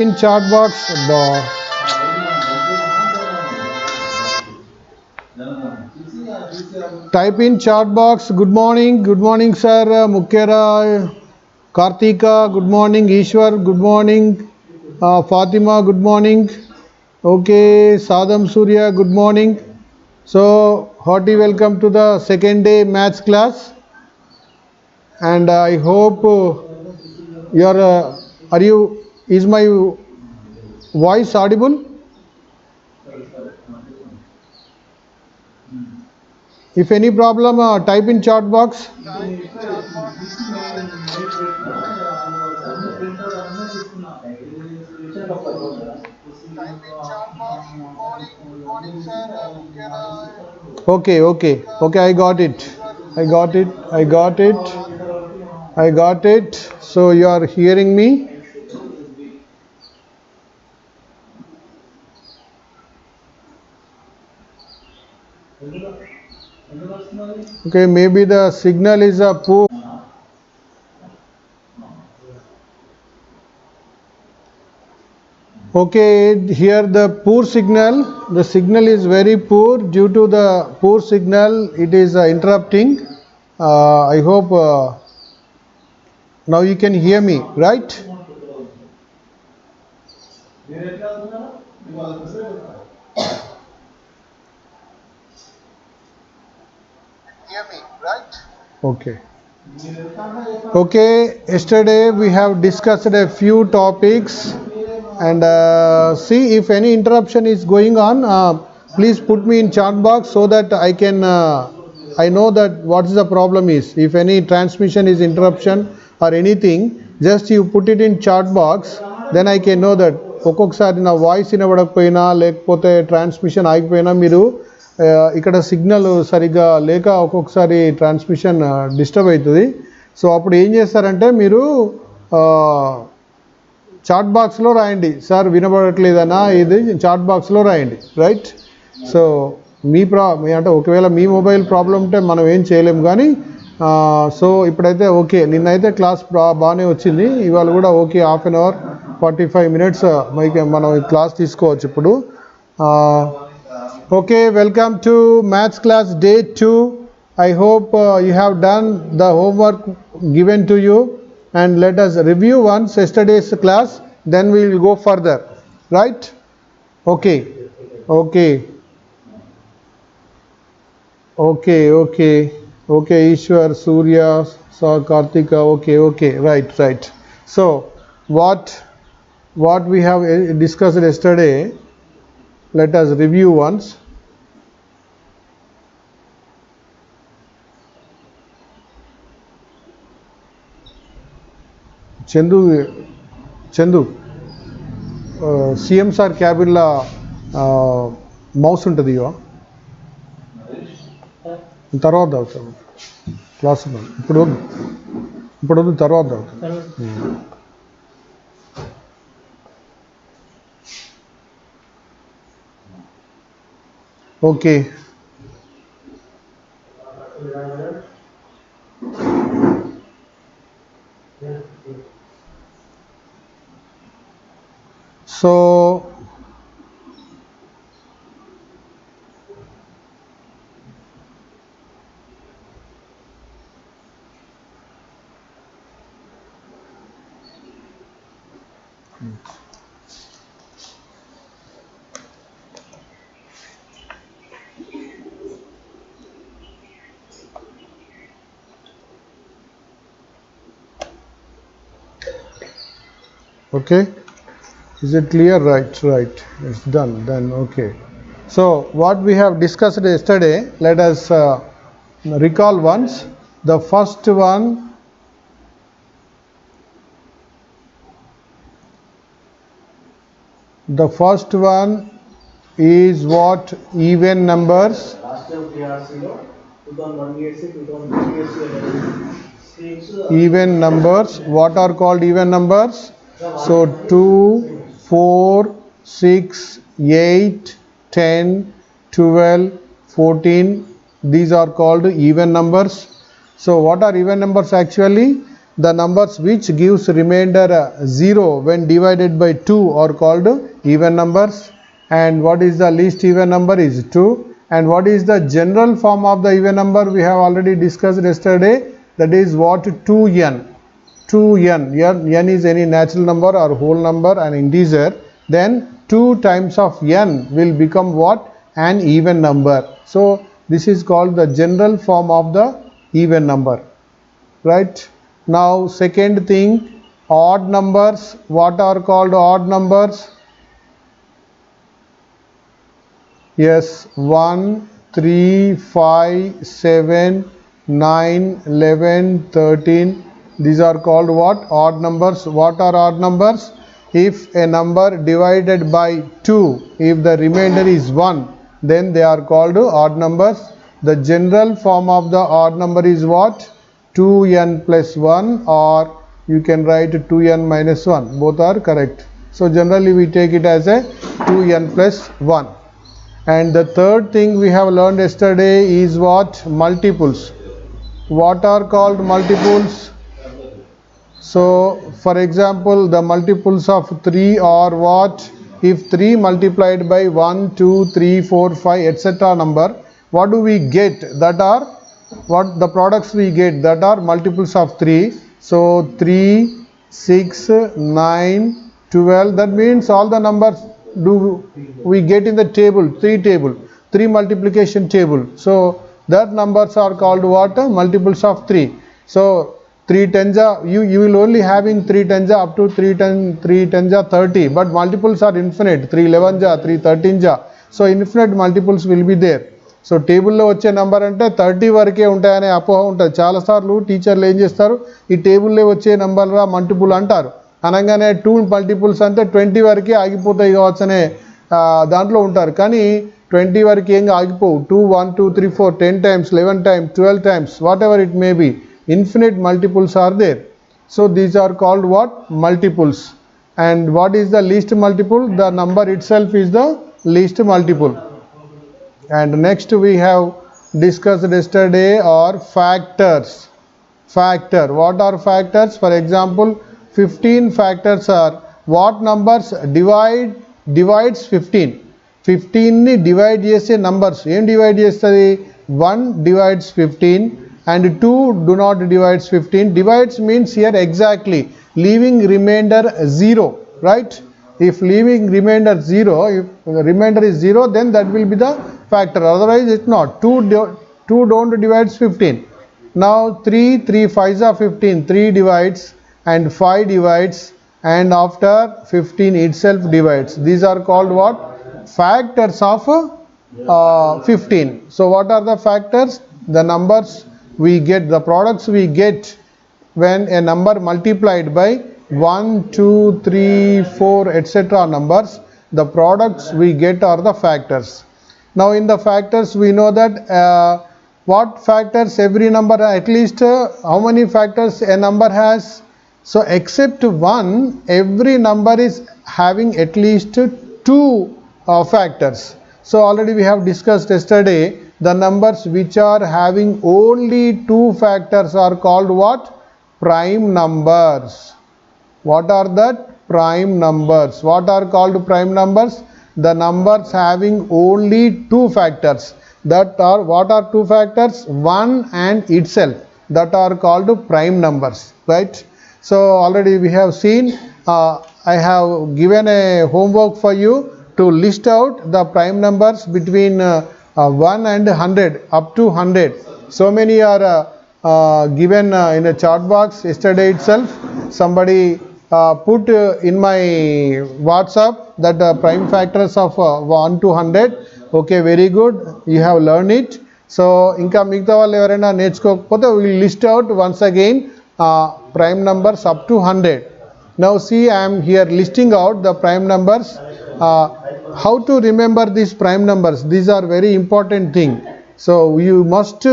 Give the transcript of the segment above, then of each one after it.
in chat box. Type in chat box. Good morning sir. Mukkera, Kartika, good morning. Ishwar, good morning. Fatima, good morning. Okay, Sadam Surya, good morning. So hearty welcome to the second day maths class, and I hope is my voice audible? If any problem, type in chat box. Okay, I got it. So you are hearing me? Okay, maybe the signal is poor. Okay, here the signal is very poor. Due to the poor signal, it is interrupting. I hope now you can hear me, right? Okay. Yesterday we have discussed a few topics, and see if any interruption is going on, please put me in chat box so that I can I know that what is the problem is. If any transmission is interruption or anything, just you put it in chat box, then I can know that ఒక్కొక్కసారి నా voice వినబడకపోయినా లేకపోతే transmission ఆగిపోయినా మీరు ఇక్కడ signal సరిగ్గా లేక ఒక్కొక్కసారి transmission disturb అవుతుంది. So అప్పుడు ఏం చేస్తారంటే మీరు చాట్ బాక్స్లో రాయండి, సార్ వినబడట్లేదన్నా ఇది చాట్ బాక్స్లో రాయండి, రైట్? సో అంటే ఒకవేళ మీ మొబైల్ ప్రాబ్లం ఉంటే మనం ఏం చేయలేము, కానీ సో ఇప్పుడైతే ఓకే. నిన్నైతే క్లాస్ బాగానే వచ్చింది, ఇవాళ కూడా ఓకే. 1/2 అవర్ 45 మినిట్స్ మనం క్లాస్ తీసుకోవచ్చు ఇప్పుడు. Okay, welcome to maths class day 2. I hope you have done the homework given to you, and let us review once yesterday's class, then we will go further, right? Okay, Ishwar, Surya, Kartika, okay, right. So what we have discussed yesterday, let us review once. Chandu CM sir క్యాబిన్లో mouse ఉంటుంది, తర్వాత అవుతాం class ఇప్పుడు తర్వాత అవుతాం. Okay, so okay, is it clear? Right, it's done then. Okay, so what we have discussed yesterday, let us recall once. The first one is what? Even numbers. Even numbers. What are called even numbers? So 2, 4, 6, 8, 10, 12, 14, these are called even numbers. So what are even numbers actually? The numbers which gives remainder 0 when divided by 2 are called even numbers. And what is the least even number is 2. And what is the general form of the even number? We have already discussed yesterday. That is what? 2n. 2n. N is any natural number or whole number, an integer. Then 2 times of n will become what? An even number. So this is called the general form of the even number. Right? Now second thing, odd numbers. What are called odd numbers? Yes, 1, 3, 5, 7, 9, 11, 13. These are called what? Odd numbers. What are odd numbers? If a number divided by 2, if the remainder is 1, then they are called odd numbers. The general form of the odd number is what? 2n plus 1, or you can write 2n minus 1. Both are correct. So generally we take it as a 2n plus 1. And the third thing we have learned yesterday is what? Multiples. What are called multiples? So for example, the multiples of 3 are what? If 3 multiplied by 1, 2, 3, 4, 5, etc. number, what do we get? That are what the products we get, that are multiples of 3. So 3, 6, 9, 12. That means all the numbers do we get in the table, 3 multiplication table. So that numbers are called what? Multiples of 3. So 3 tens are, you will only have in 3 tens up to 3 tens are 30, but multiples are infinite. 3 11s are, 3 13s are. So infinite multiples will be there. So టేబుల్లో వచ్చే number అంటే 30 వరకే ఉంటాయనే అపోహ ఉంటుంది. చాలాసార్లు టీచర్లు ఏం చేస్తారు, ఈ టేబుల్లో వచ్చే నెంబర్గా మల్టిపుల్ అంటారు. అనగానే 2 మల్టిపుల్స్ అంటే 20 వరకే ఆగిపోతాయి కావచ్చు అనే దాంట్లో ఉంటారు. కానీ 20 వరకు ఏం ఆగిపోవు. 2, 1, 2, 3, 4, 10 times, 11 times, 12 times, whatever it may be. Infinite multiples are there. So these are called what? Multiples. And what is the least multiple? The number itself is the least multiple. And next we have discussed yesterday are factors. Factor. What are factors? For example, 15 factors are what numbers divides 15. 15 ని divide చేసే numbers ఏం divide చేస్తుంది? 1 divides 15 and 2 do not divides 15. Divides means here exactly leaving remainder 0, right? If leaving remainder 0, if remainder is 0, then that will be the factor, otherwise it's not. 2 don't divides 15. Now 3 5s are 15, 3 divides and 5 divides, and after 15 itself divides. These are called what? Factors of 15. So what are the factors? The numbers we get, the products we get when a number multiplied by 1, 2, 3, 4, etc. numbers, the products we get are the factors. Now in the factors we know that what factors every number, at least how many factors a number has. So except 1, every number is having at least 2 factors. So already we have discussed yesterday, the numbers which are having only 2 factors are called what? Prime numbers. What are that? Prime numbers. What are called prime numbers? The numbers having only 2 factors. That are, what are 2 factors? 1 and itself. That are called prime numbers, right? So already we have seen, I have given a homework for you to list out the prime numbers between 1 and 100 up to 100. So many are given in a chart box yesterday itself. Somebody put in my WhatsApp that the prime factors of 1 to 100. Okay, very good, you have learned it. So ఇంకా మిగతా వాళ్ళు ఎవరైనా నేర్చుకోకపోతే we will list out once again prime numbers up to 100. Now see, I am here listing out the prime numbers. How to remember these prime numbers? These are very important thing. So you must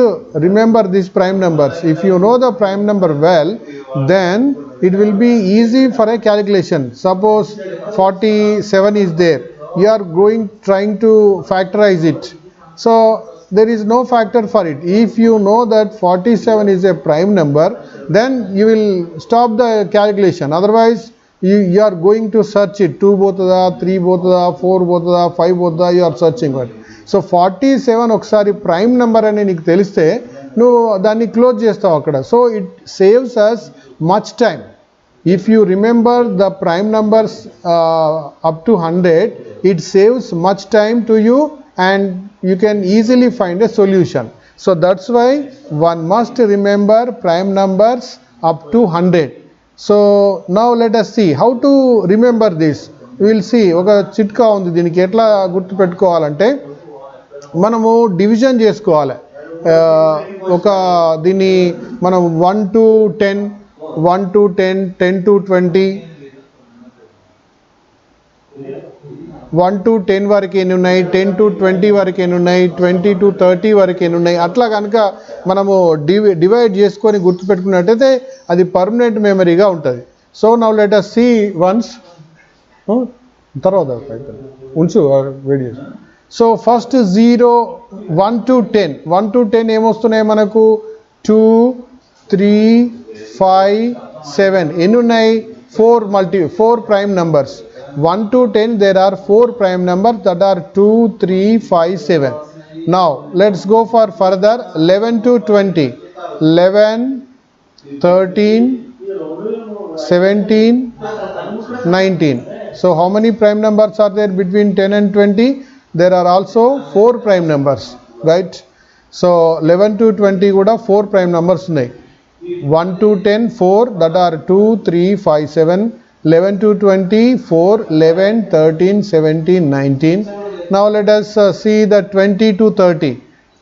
remember these prime numbers. If you know the prime number well, then it will be easy for a calculation. Suppose 47 is there, you are trying to factorize it. So there is no factor for it. If you know that 47 is a prime number, then you will stop the calculation. Otherwise, you are going to search it. 2 పోతుందా, 3 పోతుందా, 4 పోతుందా, 5 పోతుందా, you are searching for it. So 47 ఒకసారి prime number అని నీకు తెలిస్తే నువ్వు దాన్ని క్లోజ్ చేస్తావు అక్కడ. So it saves us much time. If you remember the prime numbers up to 100, it saves much time to you and you can easily find a solution. So that's why one must remember prime numbers up to 100. So now let us see how to remember this. We will see ఒక చిట్కా ఉంది దీనికి ఎట్లా గుర్తు పెట్టుకోవాలంటే మనము division చేసుకోవాలి. ఒక దీన్ని మనం 1 to 10, 1 to 10, 10 to 20, 1 to 10 వరకు ఎన్ని ఉన్నాయి, 10 to 20 వరకు ఎన్ని ఉన్నాయి, 20 to 30 వరకు ఎన్ని ఉన్నాయి, అట్లా కనుక మనము డివైడ్ చేసుకొని గుర్తుపెట్టుకున్నట్టయితే అది పర్మనెంట్ మెమరీగా ఉంటుంది. So now let us see once. తర్వాత ఉంచు వెయిట్ చేసి. సో ఫస్ట్ 0, 1 to 10, 1 to 10 ఏమొస్తున్నాయి మనకు 2, 3, 5, 7 ఎన్ని ఉన్నాయి 4 prime numbers. 1 to 10 there are 4 prime numbers that are 2, 3, 5, 7. Now let's go for further 11 to 20, 11, 13, 17, 19. So how many prime numbers are there between 10 and 20? There are also 4 prime numbers, right? So 11 to 20 kuda 4 prime numbers unnai. 1 to 10 4, that are 2, 3, 5, 7. 11 to 20 4, 11, 13, 17, 19. Now let us see the 20 to 30.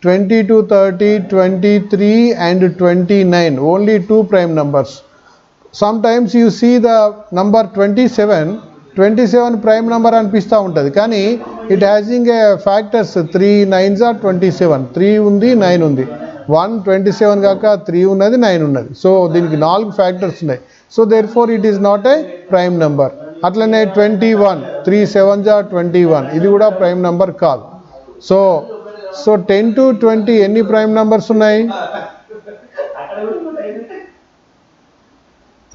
20 to 30, 23 and 29, only 2 prime numbers. Sometimes you see the number 27 prime number అనిపిస్తూ ఉంటుంది, కానీ it having a factors 3 9s are 27, 3 ఉంది 9 ఉంది, 1 27 కాక 3 ఉన్నది 9 ఉన్నది. So దీనికి 4 factors ఉన్నాయి. So therefore it is not a prime number. అట్లనే 21, 3 7s are 21, ఇది కూడా ప్రైమ్ నెంబర్ కాదు. సో 10 to 20 ఎన్ని ప్రైమ్ నెంబర్స్ ఉన్నాయి?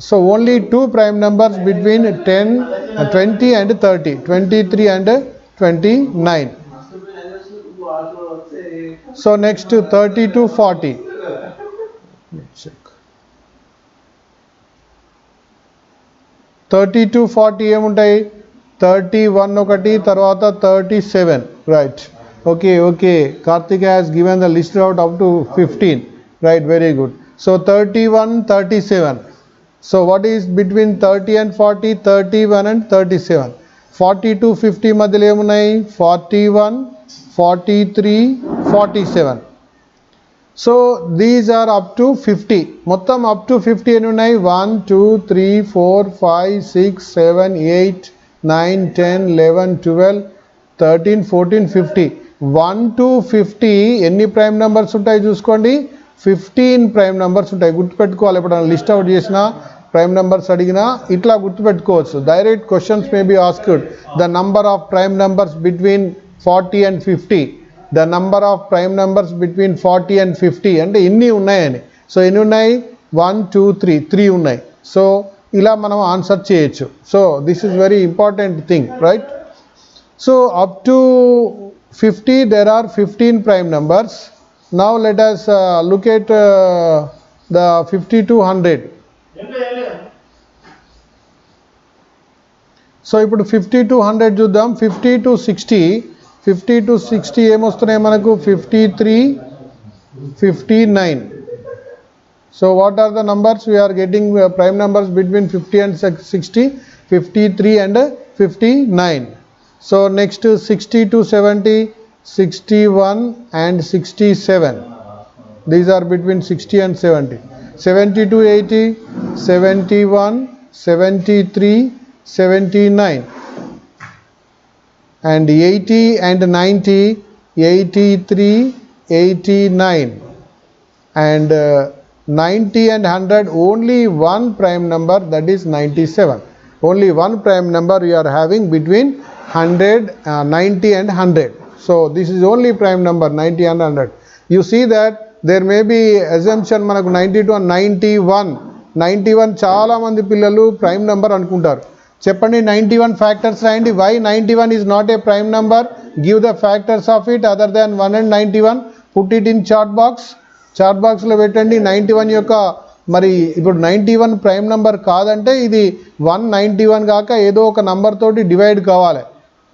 So only 2 prime numbers between 10, 20 and 30, 23 and 29. So next 30 to 40. Let's check. 30 to 40 ఏముంటాయి? 31 ఒకటి, తర్వాత 37, right? Okay. Karthik has given the list out up to 15, right? Very good. So 31, 37. So what is between 30 and 40? 31 and 37. 40 to 50 మధ్యలో ఏమున్నాయి? 41, 43, 47. So these are up to 50. మొత్తం up to 50 ఎన్ని ఉన్నాయి? 1, 2, 3, 4, 5, 6, 7, 8, 9, 10, 11, 12, 13, 14, 50. 1 to 50 ఎన్ని prime numbers ఉంటాయి చూసుకోండి? 15 prime numbers ఉంటాయి. గుర్తుపెట్టుకోవాలి. ఎప్పుడైనా లిస్ట్ అవుట్ చేసినా, ప్రైమ్ నెంబర్స్ అడిగినా ఇట్లా గుర్తుపెట్టుకోవచ్చు. Direct questions may be asked the number of prime numbers between 40 and 50. The number of prime numbers between 40 and 50 అంటే ఎన్ని ఉన్నాయని. సో ఎన్ని ఉన్నాయి? 1, 2, 3 ఉన్నాయి. సో ఇలా మనం ఆన్సర్ చేయొచ్చు. So this is very important thing, right? So up to 50 there are 15 prime numbers. Now let us look at the 50 to 100. So ఇప్పుడు 50 to 100 చూద్దాం. 50 to 60 ఏమొస్తున్నాయి మనకు? 53, 59. So what are the numbers? we are getting prime numbers between 50 and 60, 53 and 59. So next 60 to 70, 61 and 67. These are between 60 and 70. 70 to 80, 71, 73, 79. And 80 and 90, 83, 89. And 90 and 100, only one prime number, that is 97. Only one prime number we are having between 90 and 100. So this is only prime number 90 and 100. You see that there may be assumption manaku 92 and 91 చాలా మంది పిల్లలు prime number అనుకుంటారు. చెప్పండి 91 factors రాయండి. why 91 is not a prime number? give the factors of it other than 1 and 91. put it in chart box లో పెట్టండి. 91 యొక్క మరి ఇప్పుడు 91 ప్రైమ్ నంబర్ కాదంటే ఇది 191 కాక ఏదో ఒక నంబర్ తోటి డివైడ్ కావాలి,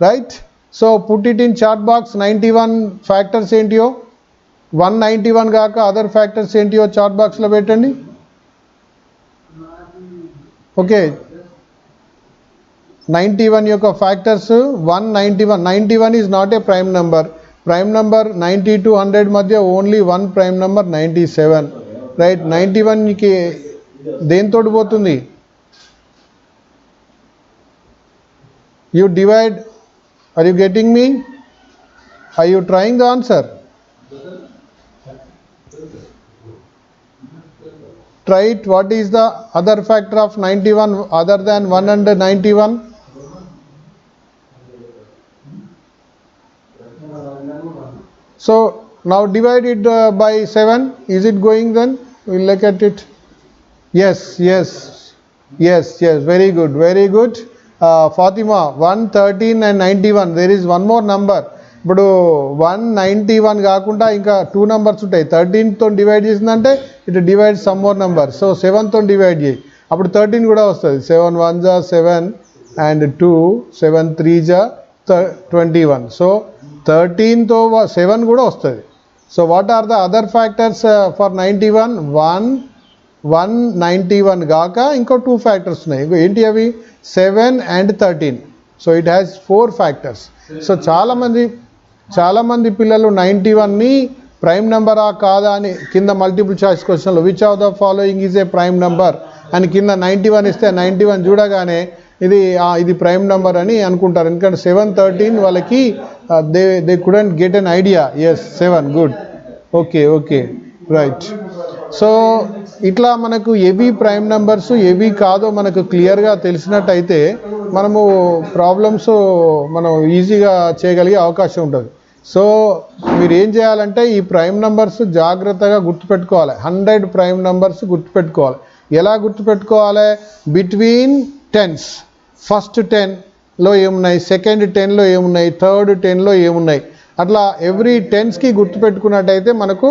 right? So put it in chart box. 91 factors ఏంటియో, 191 కాక అదర్ ఫ్యాక్టర్స్ ఏంటియో చార్ట్ బాక్స్లో పెట్టండి. ఓకే, 91 యొక్క factors 191 is not a prime number. Prime number 90 to 100 మధ్య only one prime number 97, right? 91కి దేంతో పోతుంది? You divide. Are you getting me? Are you trying the answer? Try it. What is the other factor of 91 other than 191? So now divide it by 7. Is it going then? We'll look at it. Yes. Very good. Fatima, 113 and 91. There is one more number. ఇప్పుడు 191 కాకుండా ఇంకా 2 numbers ఉంటాయి. 13తో divide చేసిందంటే it divide some more number. So 7తో divide చేయి, అప్పుడు 13 కూడా వస్తుంది. 7 1 జా 7 అండ్ 2 7 3 జా 21. సో 13తో 7 కూడా వస్తుంది. So what are the other factors for 91? 191 కాక ఇంకో 2 ఫ్యాక్టర్స్ ఉన్నాయి. ఏంటి అవి? 7 and 13. So it has 4 factors. So చాలామంది పిల్లలు 91ని ప్రైమ్ నెంబరా కాదా అని కింద మల్టిపుల్ చాయిస్ క్వశ్చన్లో which of the following is a prime number అని కింద 91 ఇస్తే 91 చూడగానే ఇది ప్రైమ్ నెంబర్ అని అనుకుంటారు. ఎందుకంటే 7 13 వాళ్ళకి they couldn't get an idea. Yes 7 good. Okay right. So ఇట్లా మనకు ఏవి ప్రైమ్ నెంబర్స్ ఏవి కాదో మనకు క్లియర్గా తెలిసినట్టయితే మనము ప్రాబ్లమ్స్ మనం ఈజీగా చేయగలిగే అవకాశం ఉంటుంది. సో మీరు ఏం చేయాలంటే ఈ ప్రైమ్ నెంబర్స్ జాగ్రత్తగా గుర్తుపెట్టుకోవాలి. 100 ప్రైమ్ నెంబర్స్ గుర్తుపెట్టుకోవాలి. ఎలా గుర్తుపెట్టుకోవాలి? Between tense. ఫస్ట్ 10లో ఏమున్నాయి, సెకండ్ 10లో ఏమున్నాయి, థర్డ్ 10లో ఏమున్నాయి, అట్లా ఎవ్రీ టెన్స్కి గుర్తుపెట్టుకున్నట్టయితే మనకు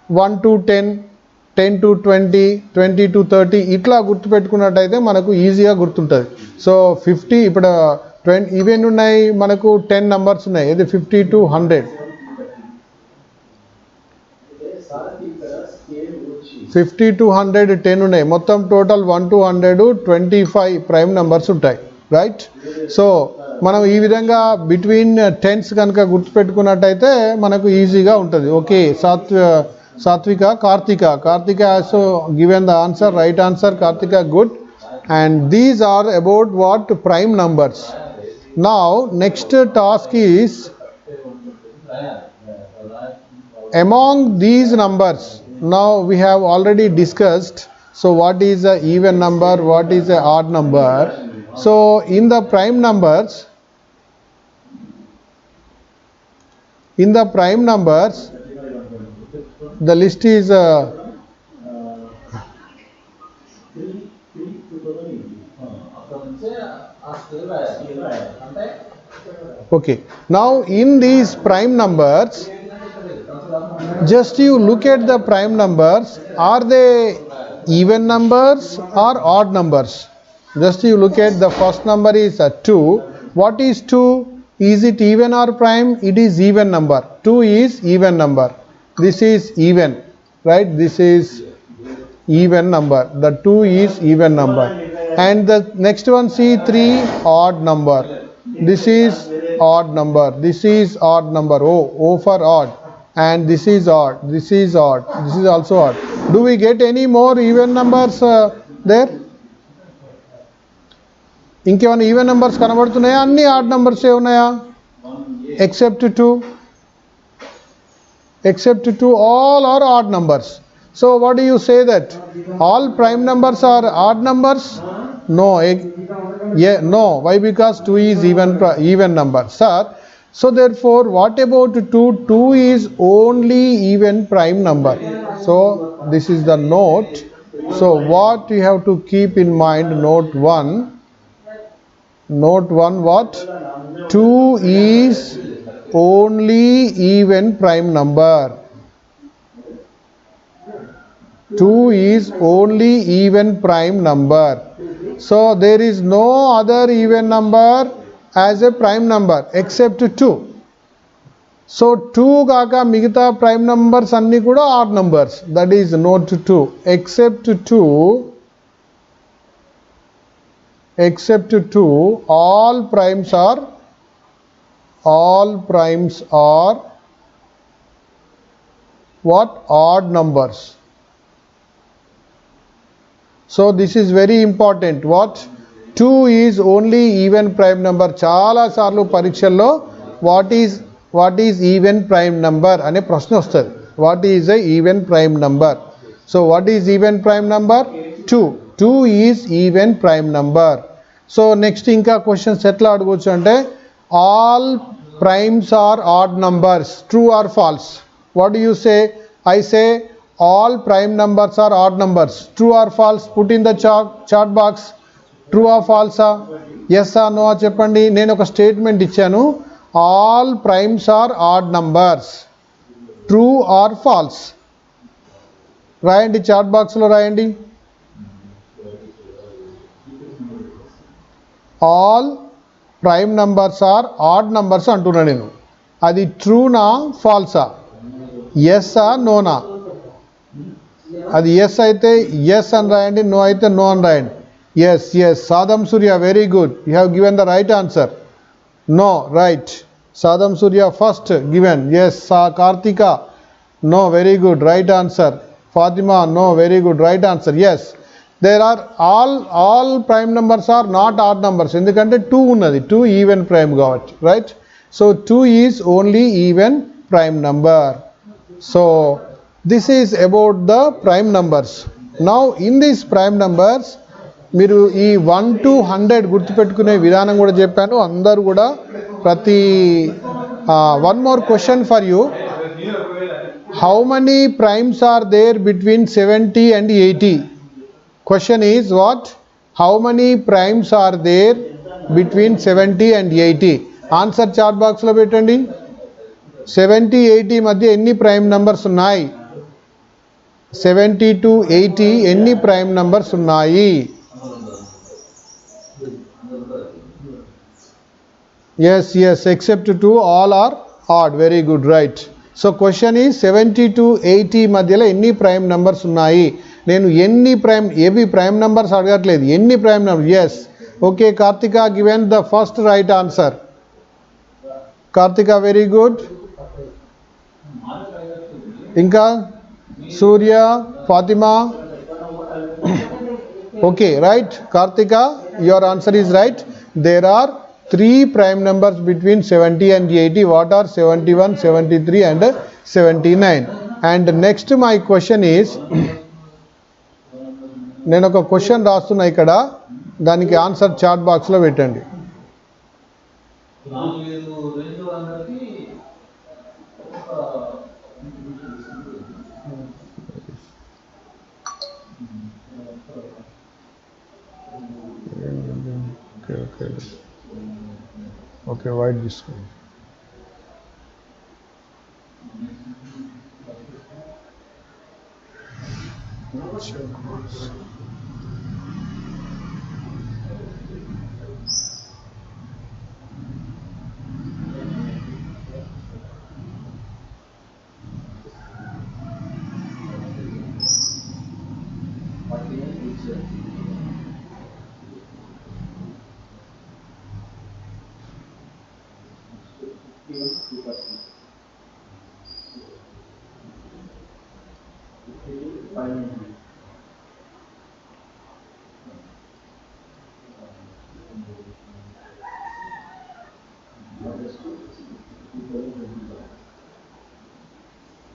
1 to 10, 10 to 20, 20 to 30 ఇట్లా గుర్తుపెట్టుకున్నట్టయితే మనకు ఈజీగా గుర్తుంటుంది. సో 50 ఇప్పుడు 20 ఇవేన్ని ఉన్నాయి మనకు 10 నంబర్స్ ఉన్నాయి. ఇది 50 to 100. 50 to 100 10 ఉన్నాయి. మొత్తం టోటల్ 1 to 100 25 ప్రైమ్ నెంబర్స్ ఉంటాయి, రైట్? సో మనం ఈ విధంగా బిట్వీన్ టెన్స్ కనుక గుర్తుపెట్టుకున్నట్టయితే మనకు ఈజీగా ఉంటుంది. Okay, Satvika, Karthika also given the answer, right answer. Karthika, good. And these are about what? Prime numbers. Now next task is among these numbers. Now we have already discussed, so what is a even number, what is a odd number. So in the prime numbers, the list is okay. Now in these prime numbers, just you look at the prime numbers. Are they even numbers or odd numbers? Just you look at the first number is 2. What is 2? Is it even or prime? It is even number. 2 is even number. This is even, right? This is even number. The 2 is even number. And the next one, see 3, odd number. This is odd number. This is odd number. O for odd. And this is odd. This is odd. This is also odd. Do we get any more even numbers there? ఇంకేమైనా even numbers కనబడుతున్నాయా? అన్ని odd numbers ఏ ఉన్నాయా? Except 2 all are odd numbers. So what do you say, that all prime numbers are odd numbers? No. Why? Because 2 is even number. Sir, So therefore, what about 2? 2 is only even prime number. So this is the note. So what you have to keep in mind, note 1. Note 1 what? 2 is only even prime number. 2 is only even prime number. So there is no other even number as a prime number except 2. So 2 gaga migita prime numbers anni kuda odd numbers. That is note 2. Except 2, all primes are what? Odd numbers. So this is very important. What? 2 is only even prime number. Chala sarlu parikshalo what is even prime number ane prashna vastadi. What is a even prime number? So what is even prime number? 2. 2 is even prime number. So next inka questions etla adugochu ante all primes are odd numbers. True or false? What do you say? I say all prime numbers are odd numbers. True or false? Put in the chat box. True or false? Yes or no cheppandi. Nenu oka statement ichanu. All primes are odd numbers. True or false? Rayandi chat box lo rayandi. All prime numbers are odd numbers antunna nenu. Adi true na false? Yes or no na? అది yes అయితే yes అని రాయండి, no అయితే no అని రాయండి. Yes Sadam Surya very good, you have given the right answer. No right, Sadam Surya first given. Yes Karthika no, very good right answer. Fatima no, very good right answer. Yes there are all prime numbers are not odd numbers, ఎందుకంటే 2 ఉన్నది, 2 even prime కాబట్టి, right. So 2 is only even prime number. So this is about the prime numbers. Now in these prime numbers మీరు ఈ 1 to 100 గుర్తుపెట్టుకునే విధానం కూడా చెప్పాను. అందరూ కూడా ప్రతి one more question for you. How many primes are there between 70 and 80? Question is what? How many primes are there between 70 and 80? Answer chat box లో పెట్టండి. 70, 80 మధ్య ఎన్ని ప్రైమ్ నంబర్స్ ఉన్నాయి? 70 to 80 ఎన్ని ప్రైమ్ నంబర్స్ ఉన్నాయి? yes except 2 all are odd, very good, right. so question is 70 to 80 మధ్యలో ఎన్ని prime numbers ఉన్నాయి? నేను ఎన్ని ప్రైమ్, ఏవి ప్రైమ్ నంబర్స్ అడగట్లేదు, ఎన్ని prime number. yes okay, Karthika given the first right answer. Karthika very good. ఇంకా Surya, Fatima. Okay, right. Kartika, your answer is right. There are 3 prime numbers between 70 and 80. What are 71, 73 and 79? And next my question is, నేను ఒక question రాస్తున్నా ఇక్కడ, దానికి answer chat box లో పెట్టండి. Okay, write this one.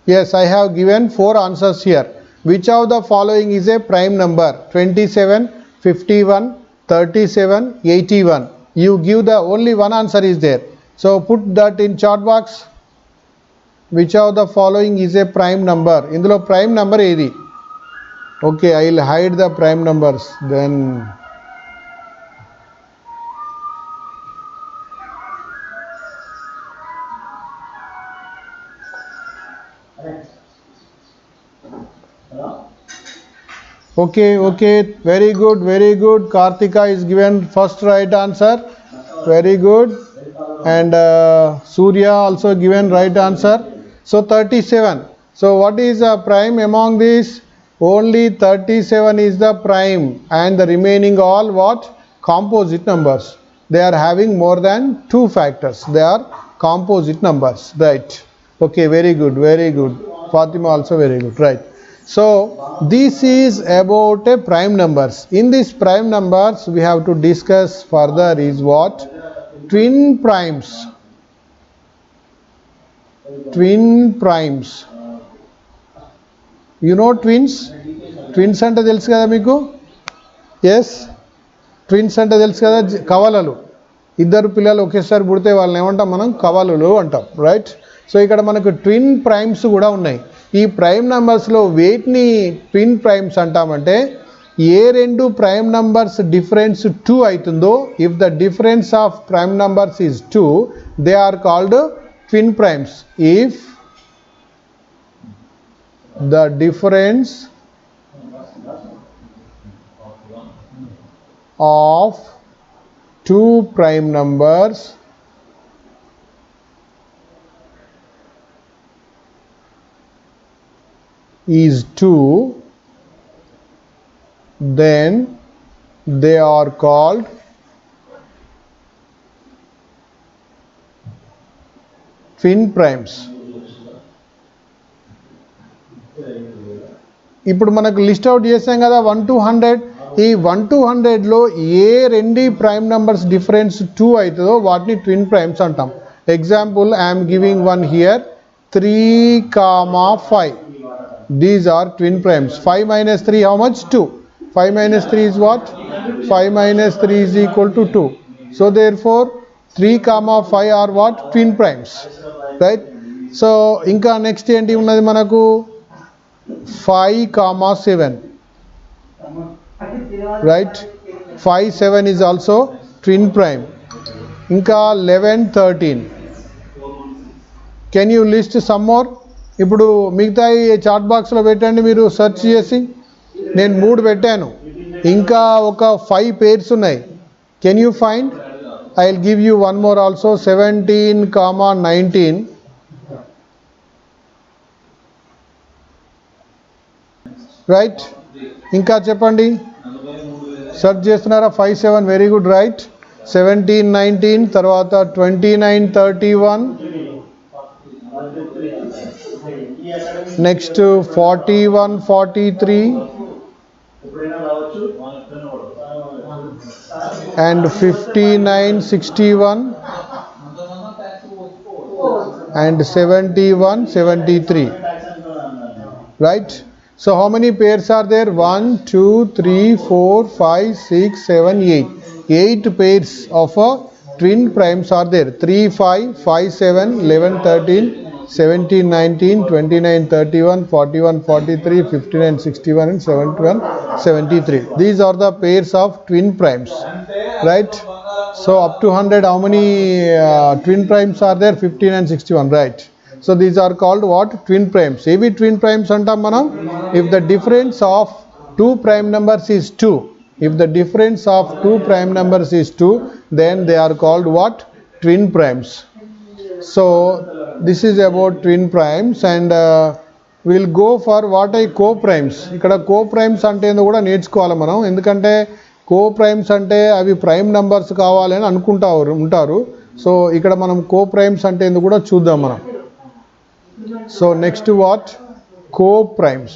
Yes, I have given 4 answers here. Which of the following is a prime number? 27, 51, 37, 81. You give the only one answer is there. So put that in chat box. Which of the following is a prime number? Indulo prime number edi? Okay, I will hide the prime numbers then. Okay, very good. Karthika is given first right answer. Very good. And Surya also given right answer. So 37. So what is a prime among these? Only 37 is the prime, and the remaining all what? Composite numbers. They are having more than 2 factors. They are composite numbers, right? Okay, very good. Fatima also very good, right? So this is about a prime numbers. In these prime numbers we have to discuss further is what? Twin primes. You know twins అంటే తెలుసు కదా మీకు? Yes, twins అంటే తెలుసు కదా, కవలలు. ఇద్దరు పిల్లలు ఒకేసారి పుడితే వాళ్ళని ఏమంటాం మనం? కవలలు అంటాం, రైట్? సో ఇక్కడ మనకు ట్విన్ ప్రైమ్స్ కూడా ఉన్నాయి. ఈ ప్రైమ్ నంబర్స్లో వేటిని ట్విన్ ప్రైమ్స్ అంటామంటే, ఏ రెండు ప్రైమ్ నంబర్స్ డిఫరెన్స్ 2 అవుతుందో, if the difference of prime numbers is 2, they are called twin primes. If the difference of 2 prime numbers is 2, then they are called twin primes. ఇప్పుడు మనకు list out చేసాం కదా 1 to 100. ఈ 1 to 100లో ఏ రెండు prime numbers difference 2 అవుతుందో వాటిని twin primes అంటాం. Example, I'm giving one here 3, 5. These are twin primes. 5 minus 3 how much? 2. 5 minus 3 is what? 5 minus 3 is equal to 2. So therefore 3, 5 are what? Twin primes, right? So ఇంకా next ఏంటి ఉన్నది మనకు? 5, 7, right? 5, 7 is also twin prime. ఇంకా 11, 13. Can you list some more? ఇప్పుడు మిగతా chat బాక్స్లో పెట్టండి, మీరు సెర్చ్ చేసి. నేను 3 పెట్టాను, ఇంకా ఒక 5 పేర్స్ ఉన్నాయి. Can you find? I will give you one more also. 17, 19. Right? ఇంకా చెప్పండి, సెర్చ్ చేస్తున్నారా? 5, 7 వెరీ గుడ్, రైట్? 17, 19, తర్వాత 29, 31, next 41, 43 and 59, 61 and 71, 73, right? So how many pairs are there? 1, 2, 3, 4, 5, 6, 7, 8. 8 pairs of twin primes are there. 3, 5, 5, 7, 11, 13, 17, 19, 29, 31, 41, 43, 59, 61 and 71, 73. These are the pairs of twin primes, right? So up to 100 how many twin primes are there? 15 and 61, right? So these are called what? Twin primes. Evi twin primes antam manam? If the difference of 2 prime numbers is 2, if the difference of 2 prime numbers is 2, then they are called what? Twin primes. So this is about twin primes, and we'll go for what I co-primes. ఇక్కడ co-primes అంటే ఏందో కూడా నేర్చుకోవాలి మనం, ఎందుకంటే co-primes అంటే అవి prime numbers కావాలని ఉంటారు. సో ఇక్కడ మనం co-primes అంటే ఏందో కూడా చూద్దాం మనం. So next what? Co-primes.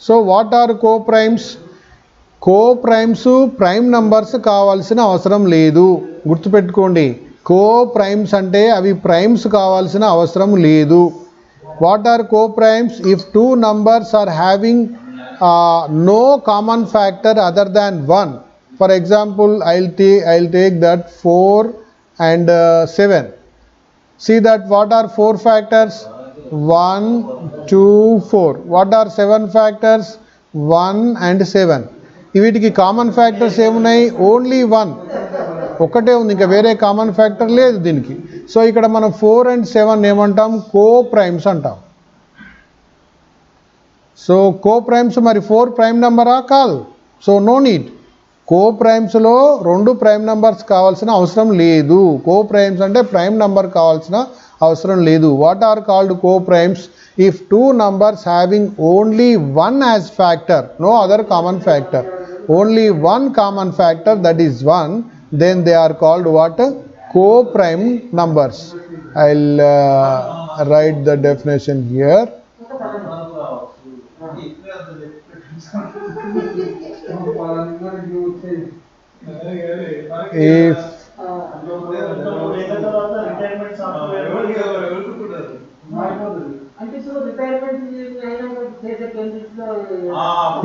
So what are co-primes? Co-primes prime numbers కావాల్సిన అవసరం లేదు, గుర్తుపెట్టుకోండి. co-primes అంటే అవి ప్రైమ్స్ కావాల్సిన అవసరం లేదు. What are co-primes? If 2 numbers are having no common factor other than 1. For example, I'll take that 4 and 7. See that what are 4 factors? 1, 2, 4. What are 7 factors? 1 and 7. వీటికి కామన్ ఫ్యాక్టర్స్ ఏమున్నాయి? Only 1 ఒకటే ఉంది, ఇంకా వేరే common factor లేదు దీనికి. So ఇక్కడ మనం 4 and 7 ఏమంటాం? కో ప్రైమ్స్ అంటాం. సో కో ప్రైమ్స్ మరి 4 ప్రైమ్ నెంబరా? కాదు. So no need. కో ప్రైమ్స్లో 2 ప్రైమ్ నెంబర్స్ కావాల్సిన అవసరం లేదు. కో ప్రైమ్స్ అంటే ప్రైమ్ నెంబర్ కావాల్సిన అవసరం లేదు. What are called coprimes? If 2 numbers having only 1 as factor, no other common factor, only 1 common factor, that is 1, then they are called what? Co-prime numbers. I'll write the definition here.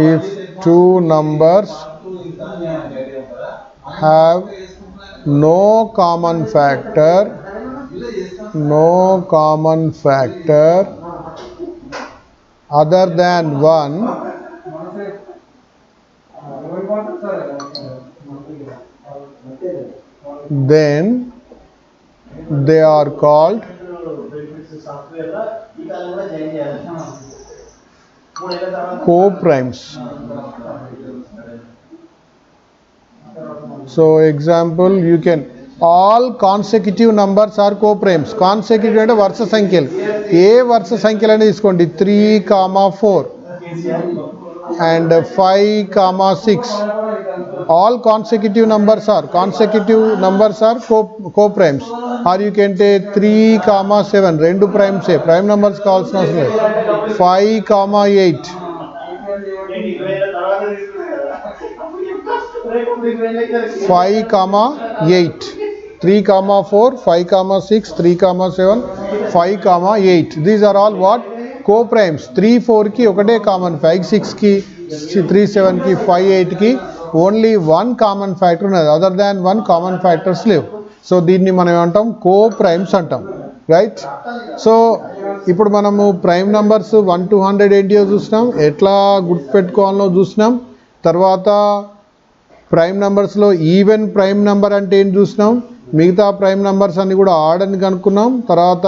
If two numbers have no common factor other than 1, then they are called co-primes. So example, you can, all consecutive numbers are co-primes. Consecutive అంటే వరుస సంఖ్యలు. ఏ వరుస సంఖ్యలు అనేది తీసుకోండి. 3, 4 and 5, 6. All consecutive numbers are co-primes. Or you can take 3, 7. రెండు primes ఏ. Prime numbers కావాల్సిన అవసరం లేదు. 5, 8. 5, 8. 3, 4, 5, 6, 3, 7, 5, 8. These are all what? Co-primes. 3, 4 కి ఒకటే కామన్, 5, 6 కి, 3, 7 కి, 5, 8 కి ఓన్లీ 1 కామన్ ఫ్యాక్టర్ ఉన్నది. అదర్ దాన్ 1 కామన్ ఫ్యాక్టర్స్ లేవు. సో దీన్ని మనం ఏమంటాం? కో ప్రైమ్స్ అంటాం. రైట్. సో ఇప్పుడు మనము ప్రైమ్ నంబర్స్ 1 to 100 ఏంటియో చూసినాం, ఎట్లా గుర్తుపెట్టుకోవాలో చూసినాం. తర్వాత ప్రైమ్ నెంబర్స్లో ఈవెన్ ప్రైమ్ నెంబర్ అంటే ఏంటి చూసినాం. మిగతా ప్రైమ్ నెంబర్స్ అన్ని కూడా ఆడ్ అని కనుక్కున్నాం. తర్వాత